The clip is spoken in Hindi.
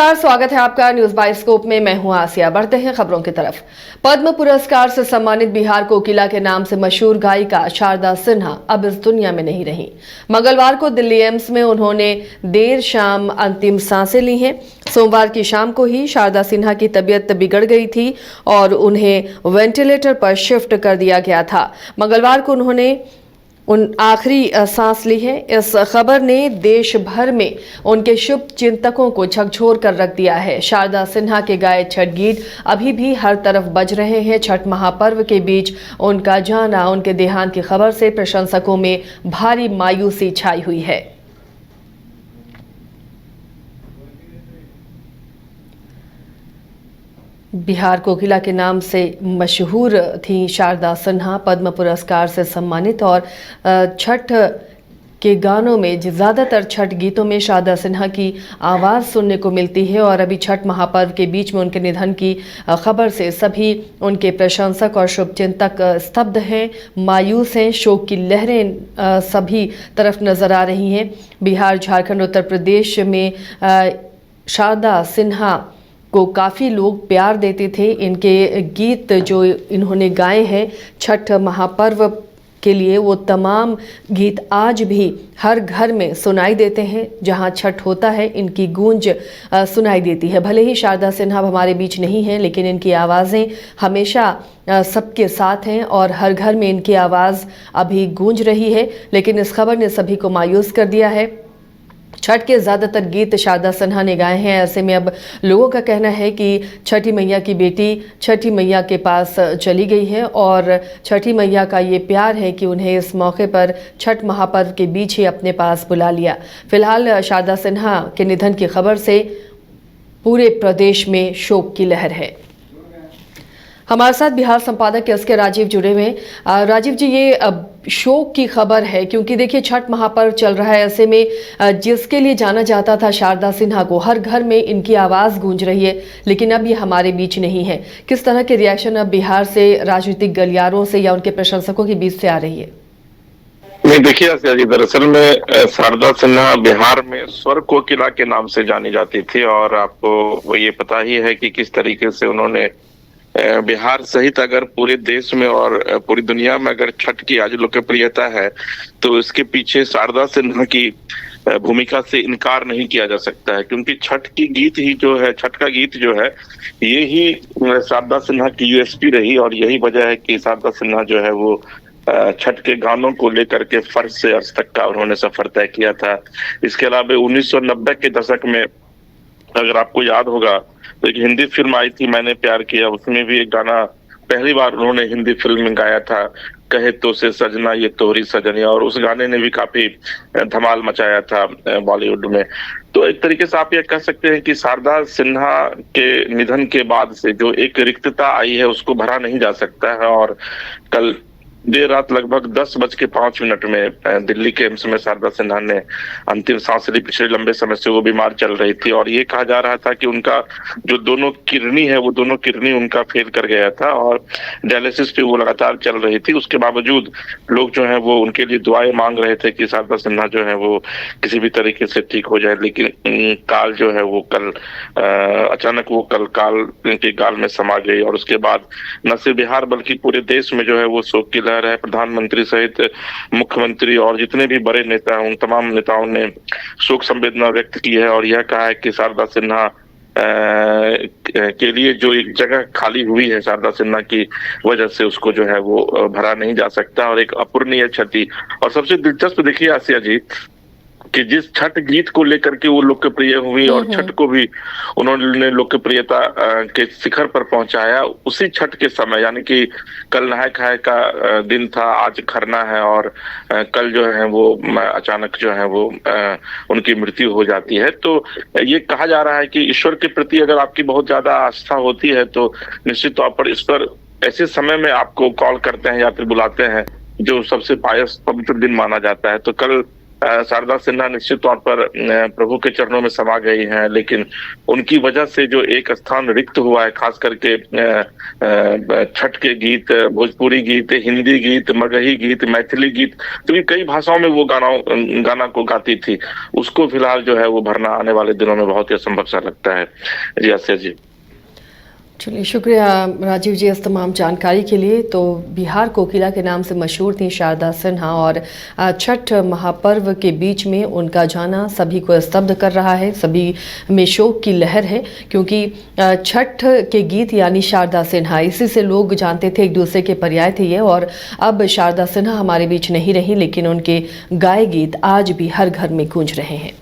नमस्कार, स्वागत है आपका न्यूज बाइस्कोप में। मैं हूं आसिया। बढ़ते हैं खबरों की तरफ। पद्म पुरस्कार से सम्मानित बिहार कोकिला के नाम से मशहूर गायिका शारदा सिन्हा अब इस दुनिया में नहीं रही। मंगलवार को दिल्ली एम्स में उन्होंने देर शाम अंतिम सांसें ली हैं। सोमवार की शाम को ही शारदा सिन्हा की तबीयत बिगड़ गई थी और उन्हें वेंटिलेटर पर शिफ्ट कर दिया गया था। मंगलवार को उन्होंने आखिरी सांस ली है। इस खबर ने देश भर में उनके शुभ चिंतकों को झकझोर कर रख दिया है। शारदा सिन्हा के गाए छठ गीत अभी भी हर तरफ बज रहे हैं। छठ महापर्व के बीच उनका जाना, उनके देहांत की खबर से प्रशंसकों में भारी मायूसी छाई हुई है। बिहार कोकिला के नाम से मशहूर थी शारदा सिन्हा। पद्म पुरस्कार से सम्मानित और छठ के गानों में, ज़्यादातर छठ गीतों में शारदा सिन्हा की आवाज़ सुनने को मिलती है। और अभी छठ महापर्व के बीच में उनके निधन की खबर से सभी उनके प्रशंसक और शुभचिंतक स्तब्ध हैं, मायूस हैं। शोक की लहरें सभी तरफ नजर आ रही हैं। बिहार, झारखंड, उत्तर प्रदेश में शारदा सिन्हा को काफ़ी लोग प्यार देते थे। इनके गीत जो इन्होंने गाए हैं छठ महापर्व के लिए, वो तमाम गीत आज भी हर घर में सुनाई देते हैं। जहां छठ होता है इनकी गूंज सुनाई देती है। भले ही शारदा सिन्हा हमारे बीच नहीं हैं, लेकिन इनकी आवाज़ें हमेशा सबके साथ हैं और हर घर में इनकी आवाज़ अभी गूंज रही है। लेकिन इस खबर ने सभी को मायूस कर दिया है। छठ के ज़्यादातर गीत शारदा सिन्हा ने गाए हैं। ऐसे में अब लोगों का कहना है कि छठी मैया की बेटी छठी मैया के पास चली गई है और छठी मैया का ये प्यार है कि उन्हें इस मौके पर छठ महापर्व के बीच ही अपने पास बुला लिया। फिलहाल शारदा सिन्हा के निधन की खबर से पूरे प्रदेश में शोक की लहर है। हमारे साथ बिहार संपादक एसके राजीव जुड़े हुए हैं। राजीव जी, ये शोक की खबर है क्योंकि देखिए छठ महापर्व चल रहा है। ऐसे में जिसके लिए जाना जाता था शारदा सिन्हा को, हर घर में इनकी आवाज़ गूंज रही है, लेकिन अब ये हमारे बीच नहीं है। किस तरह के रिएक्शन अब बिहार से, राजनीतिक गलियारों से या उनके प्रशंसकों के बीच से आ रही है? नहीं, देखिए आसिया जी, दरअसल में शारदा सिन्हा बिहार में स्वर कोकिला के नाम से जानी जाती थी और आपको वो ये पता ही है कि किस तरीके से उन्होंने बिहार सहित अगर पूरे देश में और पूरी दुनिया में अगर छठ की आज लोकप्रियता है तो इसके पीछे शारदा सिन्हा की भूमिका से इनकार नहीं किया जा सकता है। क्योंकि छठ की गीत ही जो है, छठ का गीत जो है, ये ही शारदा सिन्हा की यूएसपी रही और यही वजह है कि शारदा सिन्हा जो है वो छठ के गानों को लेकर के फर्श से अर्श तक का उन्होंने सफर तय किया था। इसके अलावा 1990 के दशक में अगर आपको याद होगा तो एक हिंदी फिल्म आई थी, मैंने प्यार किया, उसमें भी एक गाना पहली बार उन्होंने हिंदी फिल्म में गाया था, कहे तो से सजना ये तोहरी सजनिया, और उस गाने ने भी काफी धमाल मचाया था बॉलीवुड में। तो एक तरीके से आप ये कह सकते हैं कि शारदा सिन्हा के निधन के बाद से जो एक रिक्तता आई है उसको भरा नहीं जा सकता है। और कल देर रात लगभग 10:05 में दिल्ली के एम्स में शारदा सिन्हा ने अंतिम सांस ली। पिछले लंबे समय से वो बीमार चल रही थी और ये कहा जा रहा था कि उनका जो दोनों किडनी है वो दोनों किडनी उनका फेल कर गया था और डायलिसिस पे वो लगातार चल रही थी। उसके बावजूद लोग जो है वो उनके लिए दुआएं मांग रहे थे कि शारदा सिन्हा जो है वो किसी भी तरीके से ठीक हो जाए। लेकिन काल जो है वो कल अचानक वो कल काल के गाल में समा गई और उसके बाद न सिर्फ बिहार बल्कि पूरे देश में जो है वो शोक की लहर है। प्रधानमंत्री सहित मुख्यमंत्री और जितने भी बड़े नेता हैं उन तमाम नेताओं ने शोक संवेदना व्यक्त की है और यह कहा है कि शारदा सिन्हा के लिए जो एक जगह खाली हुई है शारदा सिन्हा की वजह से, उसको जो है वो भरा नहीं जा सकता और एक अपूरणीय क्षति। और सबसे दिलचस्प देखिए आसिया जी कि जिस छठ गीत को लेकर के वो लोकप्रिय हुई और छठ को भी उन्होंने लोकप्रियता के शिखर पर पहुंचाया, उसी छठ के समय, यानी कि कल नहाय खाए का दिन था, आज खरना है और कल जो है वो अचानक जो है वो उनकी मृत्यु हो जाती है। तो ये कहा जा रहा है कि ईश्वर के प्रति अगर आपकी बहुत ज्यादा आस्था होती है तो निश्चित तौर पर ईश्वर ऐसे समय में आपको कॉल करते हैं या फिर बुलाते हैं जो सबसे पायस पवित्र दिन माना जाता है। तो कल शारदा सिन्हा निश्चित तौर पर प्रभु के चरणों में समा गई हैं, लेकिन उनकी वजह से जो एक स्थान रिक्त हुआ है, खास करके छठ के गीत, भोजपुरी गीत, हिंदी गीत, मगही गीत, मैथिली गीत, क्योंकि कई भाषाओं में वो गाना को गाती थी, उसको फिलहाल जो है वो भरना आने वाले दिनों में बहुत ही असंभव सा लगता है। जी आसिया जी। चलिए, शुक्रिया राजीव जी इस तमाम जानकारी के लिए। तो बिहार कोकिला के नाम से मशहूर थी शारदा सिन्हा और छठ महापर्व के बीच में उनका जाना सभी को स्तब्ध कर रहा है, सभी में शोक की लहर है, क्योंकि छठ के गीत यानी शारदा सिन्हा, इसी से लोग जानते थे, एक दूसरे के पर्याय थे ये। और अब शारदा सिन्हा हमारे बीच नहीं रही, लेकिन उनके गाए गीत आज भी हर घर में गूंज रहे हैं।